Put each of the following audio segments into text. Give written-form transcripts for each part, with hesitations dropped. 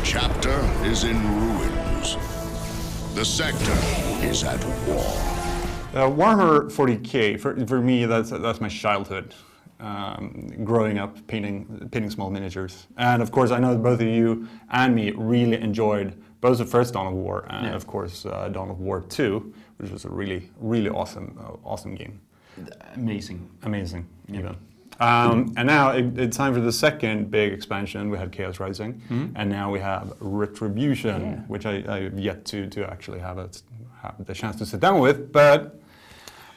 chapter is in ruins. The sector is at war. Warhammer 40k, for me, that's my childhood. Growing up painting small miniatures. And of course, I know that both of you and me really enjoyed both the first Dawn of War and of course Dawn of War 2, which was a really, really awesome game. Amazing. Even. And now it's time for the second big expansion. We had Chaos Rising, and now we have Retribution, which I've yet to actually have the chance to sit down with, but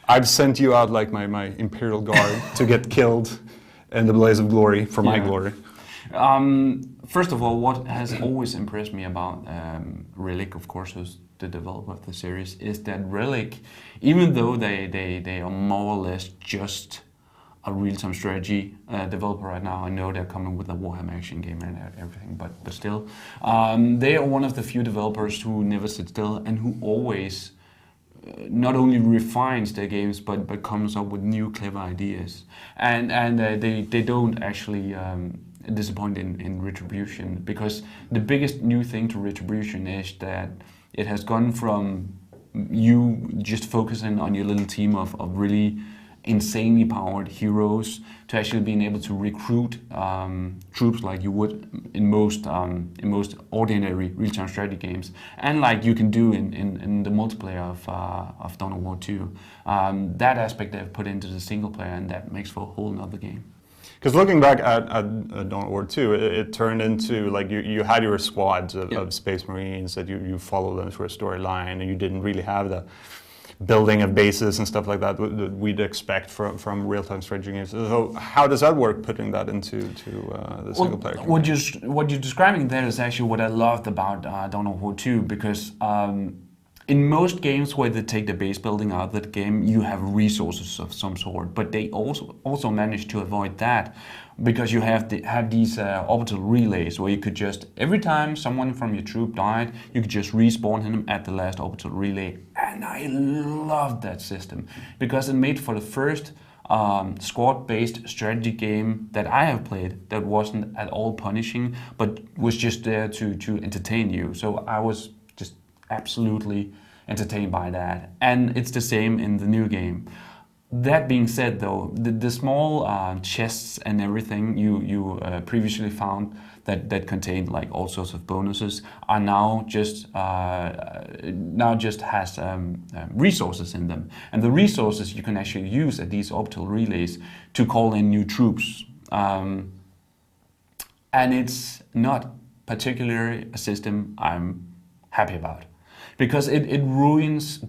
I've sent you out like my Imperial Guard to get killed in the blaze of glory for my glory. First of all, what has always impressed me about Relic, of course, who's the developer of the series, is that Relic, even though they are more or less just a real-time strategy developer right now, I know they're coming with a Warhammer action game and everything, but still, they are one of the few developers who never sit still and who always not only refines their games but comes up with new clever ideas, and they don't actually disappoint in Retribution, because the biggest new thing to Retribution is that it has gone from you just focusing on your little team of really insanely powered heroes to actually being able to recruit troops like you would in most ordinary real-time strategy games, and like you can do in the multiplayer of Dawn of War 2. That aspect they've put into the single player, and that makes for a whole nother game. Because looking back at Dawn of War 2, it turned into, like, you had your squads of Space Marines that you follow them through a storyline, and you didn't really have the building of bases and stuff like that we'd expect from real-time strategy games. So how does that work, putting that into the single player? What you're describing there is actually what I loved about Dawn of War 2, because in most games where they take the base building out of the game, you have resources of some sort, but they also manage to avoid that, because you have these orbital relays where you could just, every time someone from your troop died, you could just respawn him at the last orbital relay. And I loved that system, because it made for the first squad-based strategy game that I have played that wasn't at all punishing, but was just there to entertain you. So I was just absolutely entertained by that. And it's the same in the new game. That being said, though, the small chests and everything you previously found that contained like all sorts of bonuses are now just has resources in them, and the resources you can actually use at these orbital relays to call in new troops. And it's not particularly a system I'm happy about, because it ruins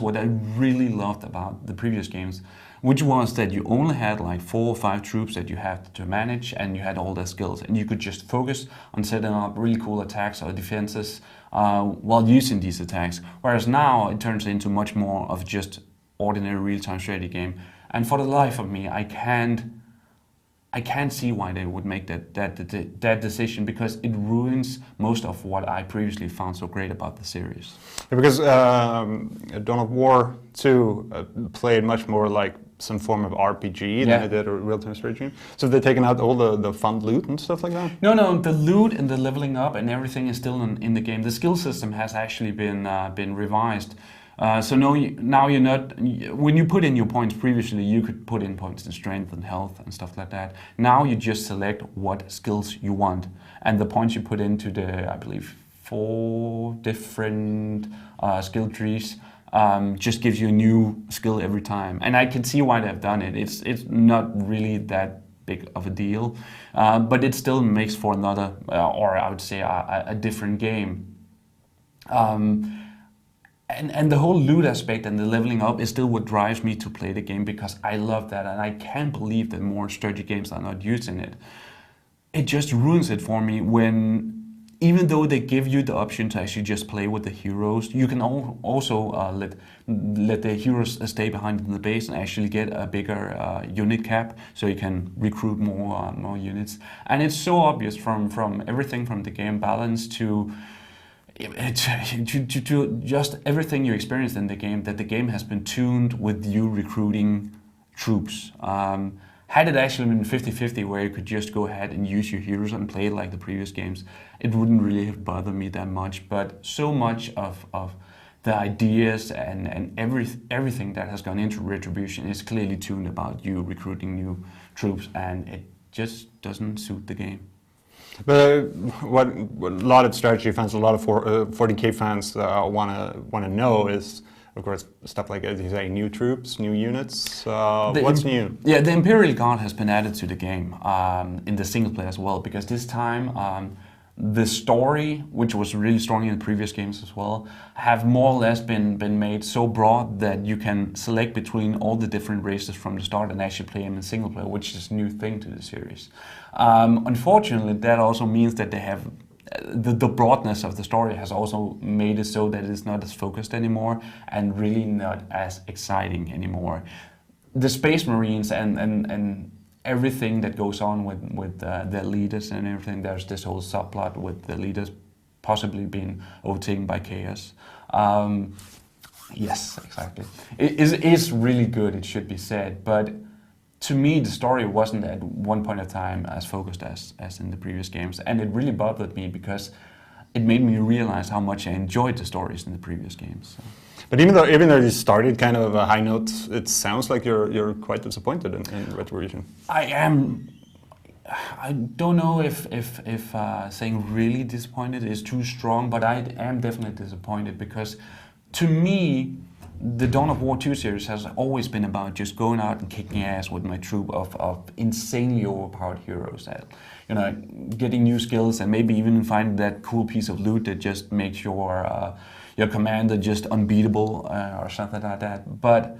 what I really loved about the previous games, which was that you only had like 4 or 5 troops that you had to manage, and you had all their skills, and you could just focus on setting up really cool attacks or defenses while using these attacks. Whereas now it turns into much more of just ordinary real-time strategy game, and for the life of me, I can't see why they would make that decision, because it ruins most of what I previously found so great about the series. Yeah, because Dawn of War 2 played much more like some form of RPG than it did a real-time strategy game. So have they taken out all the fun loot and stuff like that? No, the loot and the leveling up and everything is still in the game. The skill system has actually been revised. So now you're not, when you put in your points previously, you could put in points in strength and health and stuff like that. Now you just select what skills you want, and the points you put into the, I believe, 4 different skill trees just gives you a new skill every time. And I can see why they've done it. It's not really that big of a deal, but it still makes for another, or I would say a different game. And the whole loot aspect and the leveling up is still what drives me to play the game, because I love that, and I can't believe that more strategy games are not using it. It just ruins it for me when, even though they give you the option to actually just play with the heroes, you can also let the heroes stay behind in the base and actually get a bigger unit cap, so you can recruit more units. And it's so obvious from everything from the game balance to just everything you experienced in the game, that the game has been tuned with you recruiting troops. had it actually been 50-50 where you could just go ahead and use your heroes and play it like the previous games, it wouldn't really have bothered me that much. But so much of the ideas and everything that has gone into Retribution is clearly tuned about you recruiting new troops, and it just doesn't suit the game. But what a lot of strategy fans, a lot of 40k fans want to know is, of course, stuff like, as you say, new troops, new units. What's new? Yeah, the Imperial Guard has been added to the game in the single player as well, because this time the story, which was really strong in the previous games as well, have more or less been made so broad that you can select between all the different races from the start and actually play them in single player, which is a new thing to the series. Unfortunately, that also means that they have the broadness of the story has also made it so that it's not as focused anymore and really not as exciting anymore. The Space Marines and everything that goes on with their leaders and everything, there's this whole subplot with the leaders possibly being overtaken by chaos. Yes, exactly. It is really good, it should be said, but to me, the story wasn't at one point of time as focused as in the previous games, and it really bothered me because it made me realize how much I enjoyed the stories in the previous games. So. But even though you started kind of a high note, it sounds like you're quite disappointed in Retribution. I am. I don't know if saying really disappointed is too strong, but I am definitely disappointed because, to me, the Dawn of War 2 series has always been about just going out and kicking ass with my troop of insanely overpowered heroes. You know, getting new skills and maybe even finding that cool piece of loot that just makes your commander just unbeatable or something like that. But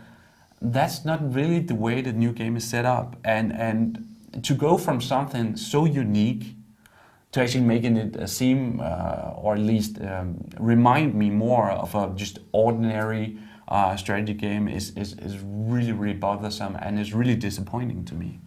that's not really the way the new game is set up. And to go from something so unique to actually making it seem, or at least remind me more of a just ordinary strategy game is really, really bothersome and is really disappointing to me.